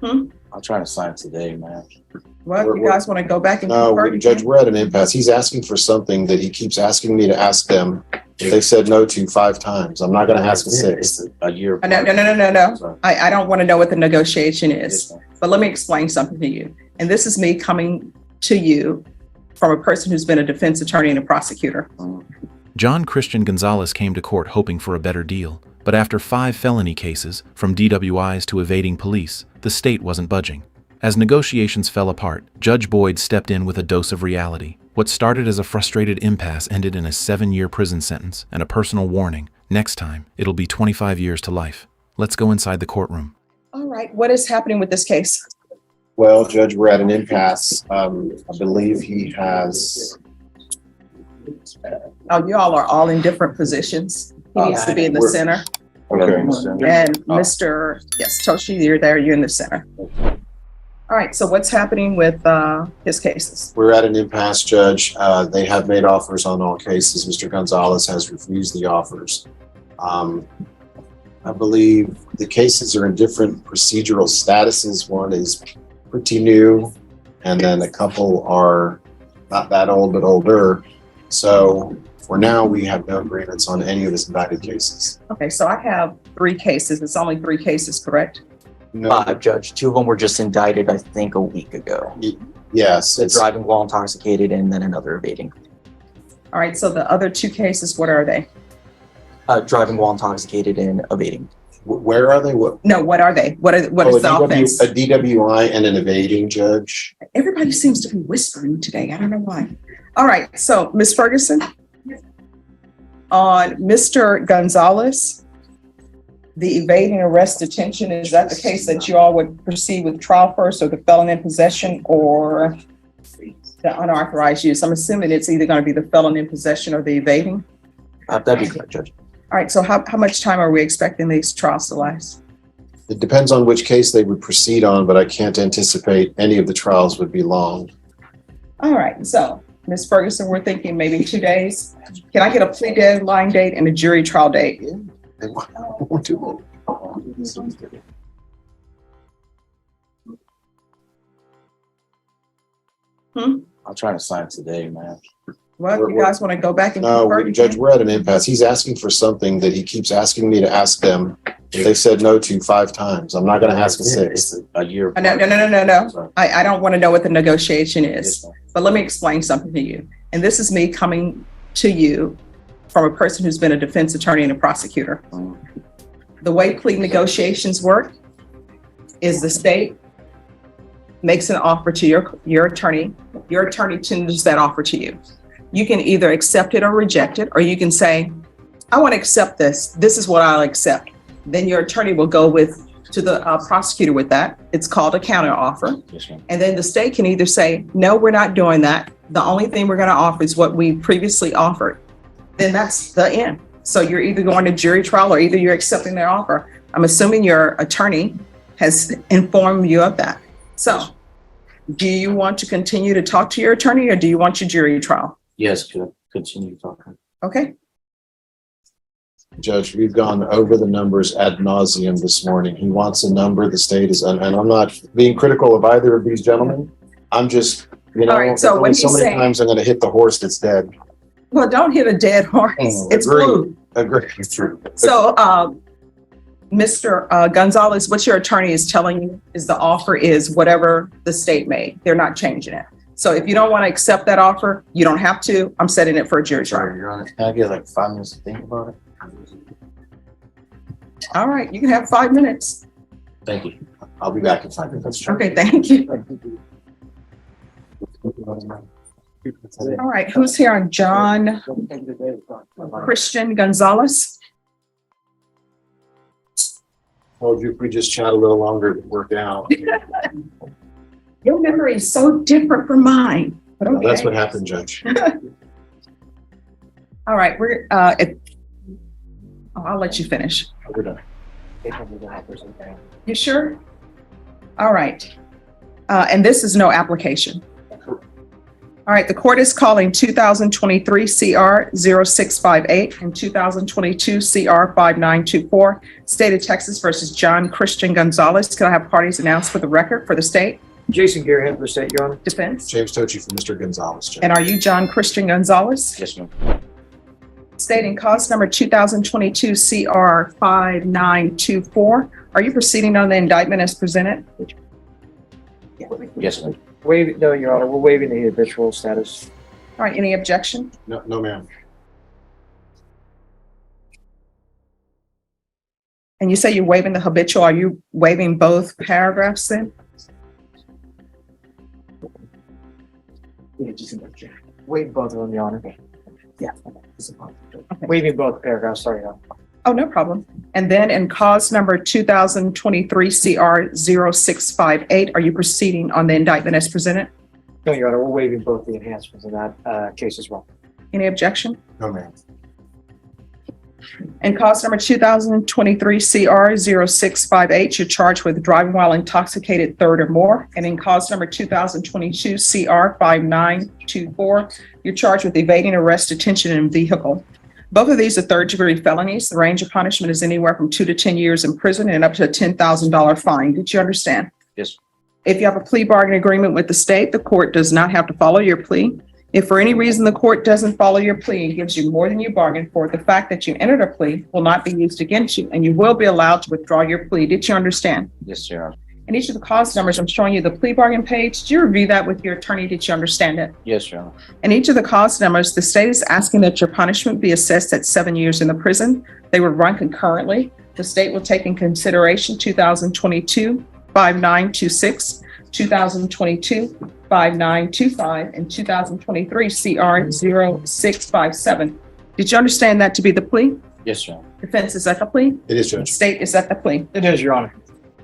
I'm trying to sign today, man. Well, you guys want to go back and No, Judge, we're at an impasse. He's asking for something that he keeps asking me to ask them. They said no to 5 times. I'm not going to ask a 6th. A year. No. I don't want to know what the negotiation is, but let me explain something to you. And this is me coming to you from a person who's been a defense attorney and a prosecutor. John Christian Gonzalez came to court hoping for a better deal, but after 5 felony cases, from DWIs to evading police, the state wasn't budging. As negotiations fell apart, Judge Boyd stepped in with a dose of reality. What started as a frustrated impasse ended in a 7-year prison sentence and a personal warning. Next time, it'll be 25 years to life. Let's go inside the courtroom. All right, what is happening with this case? Well, Judge, we're at an impasse. I believe he has... Oh, you all are all in different positions. He needs to be in the center. Okay. And Mr. Yes, Toshi, you're there, you're in the center. All right, so what's happening with his cases? We're at an impasse, Judge. They have made offers on all cases. Mr. Gonzalez has refused the offers. I believe the cases are in different procedural statuses. One is pretty new, and then a couple are not that old, but older. So for now, we have no agreements on any of his indicted cases. Okay, so I have 3 cases. It's only 3 cases, correct? No. 5, Judge. 2 of them were just indicted, I think, a week ago. Yes. The driving while intoxicated and then another evading. All right, so the other 2 cases, what are they? Driving while intoxicated and evading. Where are they? What are they? What is the offense? A DWI and an evading, Judge. Everybody seems to be whispering today. I don't know why. All right, so Ms. Ferguson, on Mr. Gonzalez, the evading arrest detention, is that the case that you all would proceed with trial first, or the felon in possession, or the unauthorized use? I'm assuming it's either going to be the felon in possession or the evading. That'd be correct, Judge. All right, so how much time are we expecting these trials to last? It depends on which case they would proceed on, but I can't anticipate any of the trials would be long. All right, so Ms. Ferguson, we're thinking maybe 2 days. Can I get a plea deadline date and a jury trial date? They won't do it. I'm trying to sign today, man. Well, you guys want to go back and No, Judge, we're at an impasse. He's asking for something that he keeps asking me to ask them. They said no to 5 times. I'm not going to ask a 6th. A year. No. I don't want to know what the negotiation is, but let me explain something to you. And this is me coming to you from a person who's been a defense attorney and a prosecutor. The way plea negotiations work is the state makes an offer to your attorney. Your attorney tenders that offer to you. You can either accept it or reject it, or you can say, I want to accept this. This is what I'll accept. Then your attorney will go to the prosecutor with that. It's called a counter offer. And then the state can either say, no, we're not doing that. The only thing we're going to offer is what we previously offered. Then that's the end. So you're either going to jury trial or either you're accepting their offer. I'm assuming your attorney has informed you of that. So do you want to continue to talk to your attorney, or do you want your jury trial? Yes, continue talking. Okay. Judge, we've gone over the numbers ad nauseum this morning. He wants a number. The state is, and I'm not being critical of either of these gentlemen. I'm just, all right, so when so many times I'm going to hit the horse that's dead. Well, don't hit a dead horse. It's blue. Agree. So, Mr. Gonzalez, what your attorney is telling you is the offer is whatever the state made. They're not changing it. So if you don't want to accept that offer, you don't have to. I'm setting it for a jury trial. Your Honor, can I get like 5 minutes to think about it? All right, you can have 5 minutes. Thank you. I'll be back in 5 minutes. Okay, thank you. All right, who's here on John Christian Gonzalez? Told you if we just chat a little longer, it would work out. Your memory is so different from mine. But okay. That's what happened, Judge. All right, I'll let you finish. We're done. You sure? All right. And this is no application. All right, the court is calling 2023 CR 0658 and 2022 CR 5924, State of Texas versus John Christian Gonzalez. Can I have parties announced for the record for the state? Jason Gearhead for the state, Your Honor. Defense. James Tochi for Mr. Gonzalez, Judge. And are you John Christian Gonzalez? Yes, ma'am. Stating cause number 2022 CR 5924. Are you proceeding on the indictment as presented? Yes, ma'am. No, Your Honor, we're waiving the habitual status. All right, any objection? No, ma'am. And you say you're waiving the habitual. Are you waiving both paragraphs then? Waive both of them, Your Honor. Yeah. Waiving both paragraphs, sorry, Your Honor. Oh, no problem. And then in cause number 2023 CR 0658, are you proceeding on the indictment as presented? No, Your Honor, we're waiving both the enhancements in that case as well. Any objection? No, ma'am. In cause number 2023 CR 0658, you're charged with driving while intoxicated third or more. And in cause number 2022 CR 5924, you're charged with evading arrest, detention, and vehicle. Both of these are third-degree felonies. The range of punishment is anywhere from 2 to 10 years in prison and up to a $10,000 fine. Did you understand? Yes. If you have a plea bargain agreement with the state, the court does not have to follow your plea. If for any reason the court doesn't follow your plea and gives you more than you bargained for, the fact that you entered a plea will not be used against you, and you will be allowed to withdraw your plea. Did you understand? Yes, Your Honor. And each of the cause numbers, I'm showing you the plea bargain page. Did you review that with your attorney? Did you understand it? Yes, Your Honor. And each of the cause numbers, the state is asking that your punishment be assessed at 7 years in the prison. They will run concurrently. The state will take in consideration 2022 5926, 2022 5925, and 2023 CR 0657. Did you understand that to be the plea? Yes, Your Honor. Defense, is that the plea? It is, Judge. State, is that the plea? It is, Your Honor.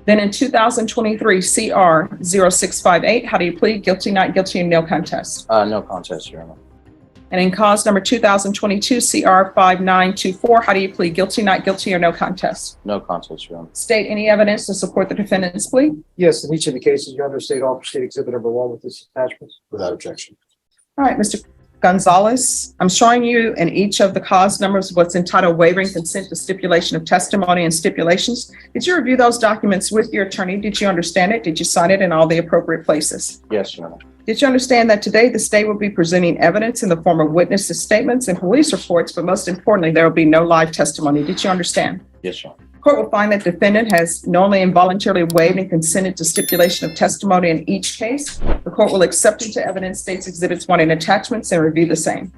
Then in 2023 CR 0658, how do you plead? Guilty, not guilty, and no contest. No contest, Your Honor. And in cause number 2022 CR 5924, how do you plead? Guilty, not guilty, or no contest? No contest, Your Honor. State any evidence to support the defendant's plea. Yes, in each of the cases, Your Honor, state offer state exhibit number 1 with this attachment. Without objection. All right, Mr. Gonzalez, I'm showing you in each of the cause numbers what's entitled waiving consent to stipulation of testimony and stipulations. Did you review those documents with your attorney? Did you understand it? Did you sign it in all the appropriate places? Yes, Your Honor. Did you understand that today the state will be presenting evidence in the form of witnesses' statements and police reports, but most importantly, there will be no live testimony? Did you understand? Yes, Your Honor. Court will find that defendant has knowingly and voluntarily waived and consented to stipulation of testimony in each case. The court will accept into evidence states exhibits 1 and attachments and review the same.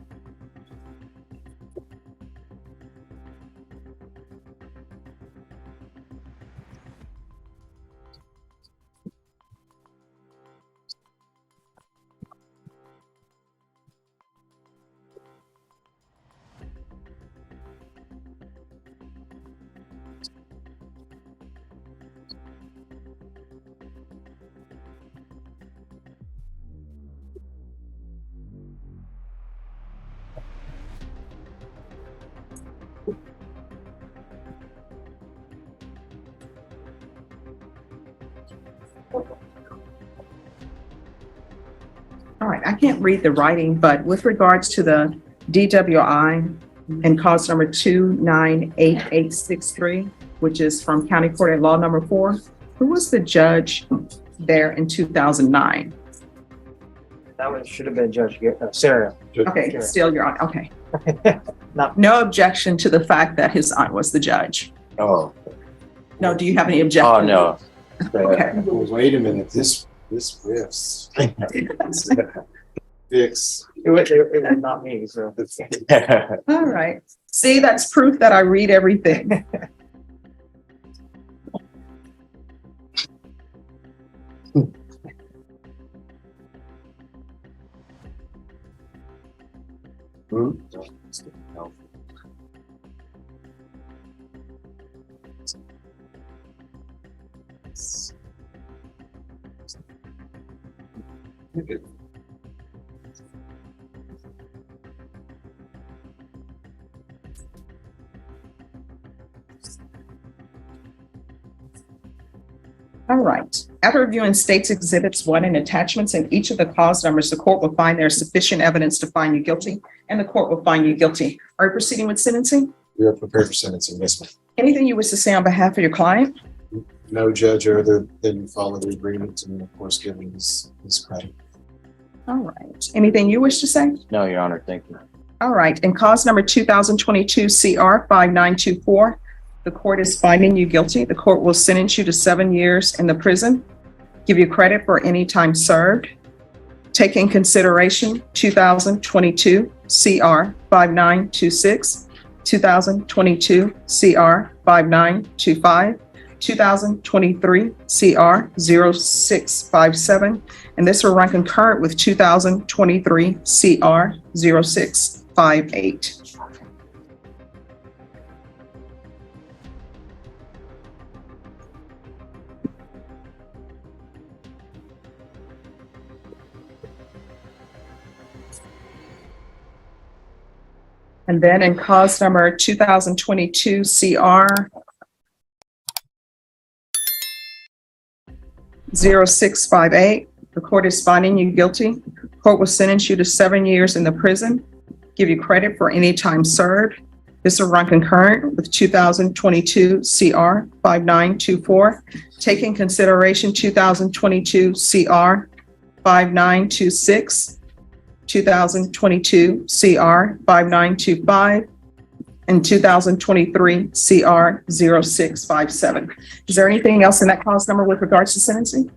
All right, I can't read the writing, but with regards to the DWI and cause number 298863, which is from County Court at Law number 4, who was the judge there in 2009? That one should have been Judge Sarah. Okay, Sarah. still you're on, okay. Not- No objection to the fact that his aunt was the judge. Oh. No, do you have any objection? Oh, no. Okay. Wait a minute, this riffs. Fix. It was not me, so. All right. See, that's proof that I read everything. All right. After reviewing state's exhibits 1 and attachments and each of the cause numbers, the court will find there is sufficient evidence to find you guilty, and the court will find you guilty. Are you proceeding with sentencing? We are prepared for sentencing, yes, ma'am. Anything you wish to say on behalf of your client? No, Judge, other than follow the agreement and of course giving his credit. All right. Anything you wish to say? No, Your Honor, thank you. All right. In cause number 2022 CR 5924, the court is finding you guilty. The court will sentence you to 7 years in the prison, give you credit for any time served. Take in consideration 2022 CR 5926, 2022 CR 5925, 2023 CR 0657, and this will run concurrent with 2023 CR 0658. And then in cause number 2022 CR 0658, the court is finding you guilty. Court will sentence you to 7 years in the prison, give you credit for any time served. This will run concurrent with 2022 CR 5924. Take in consideration 2022 CR 5926, 2022 CR 5925, and 2023 CR 0657. Is there anything else in that cause number with regards to sentencing?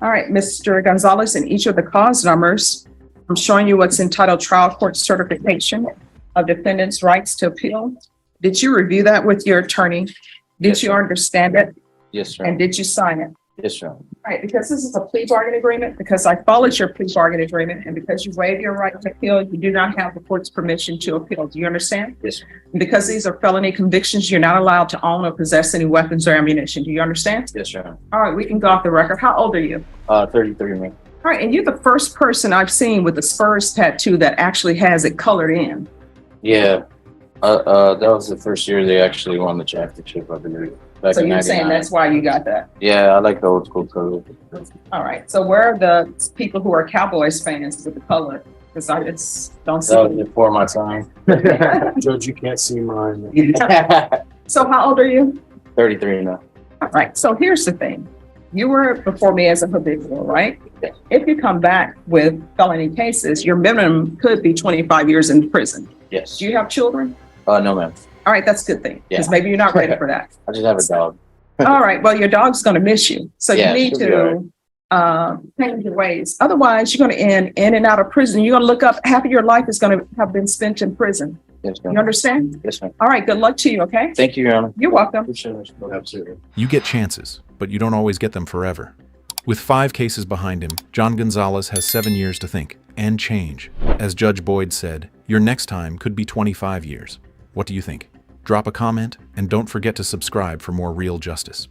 All right, Mr. Gonzalez, in each of the cause numbers, I'm showing you what's entitled Trial Court Certification of Defendant's Rights to Appeal. Did you review that with your attorney? Did Yes, you sir. understand it? Yes, sir. And did you sign it? Yes, sir. All right, because this is a plea bargain agreement, because I followed your plea bargain agreement, and because you waive your right to appeal, you do not have the court's permission to appeal. Do you understand? Yes, sir. And because these are felony convictions, you're not allowed to own or possess any weapons or ammunition. Do you understand? Yes, sir. All right, we can go off the record. How old are you? 33, man. All right, and you're the first person I've seen with the Spurs tattoo that actually has it colored in. Yeah. That was the first year they actually won the championship, I believe. Back So in you're saying 99. that's why you got that. Yeah, I like the old school color. All right, so where are the people who are Cowboys fans with the color? Because I just don't see. That was before my time. Judge, you can't see mine. So how old are you? 33 now. All right, so here's the thing. You were before me as a habitual, right? Yeah. If you come back with felony cases, your minimum could be 25 years in prison. Yes. Do you have children? No, ma'am. All right, that's a good thing, because Yeah. maybe you're not ready for that. I just have a dog. All right, well, your dog's going to miss you. So Yeah, you need she'll be all to change your ways. Otherwise, you're going to end in and out of prison. You're going to look up, half of your life is going to have been spent in prison. Yes, You ma'am. understand? Yes, ma'am. All right, good luck to you, okay? Thank you, Your Honor. You're welcome. Appreciate it. Absolutely. You get chances, but you don't always get them forever. With 5 cases behind him, John Gonzalez has 7 years to think and change. As Judge Boyd said, your next time could be 25 years. What do you think? Drop a comment and don't forget to subscribe for more real justice.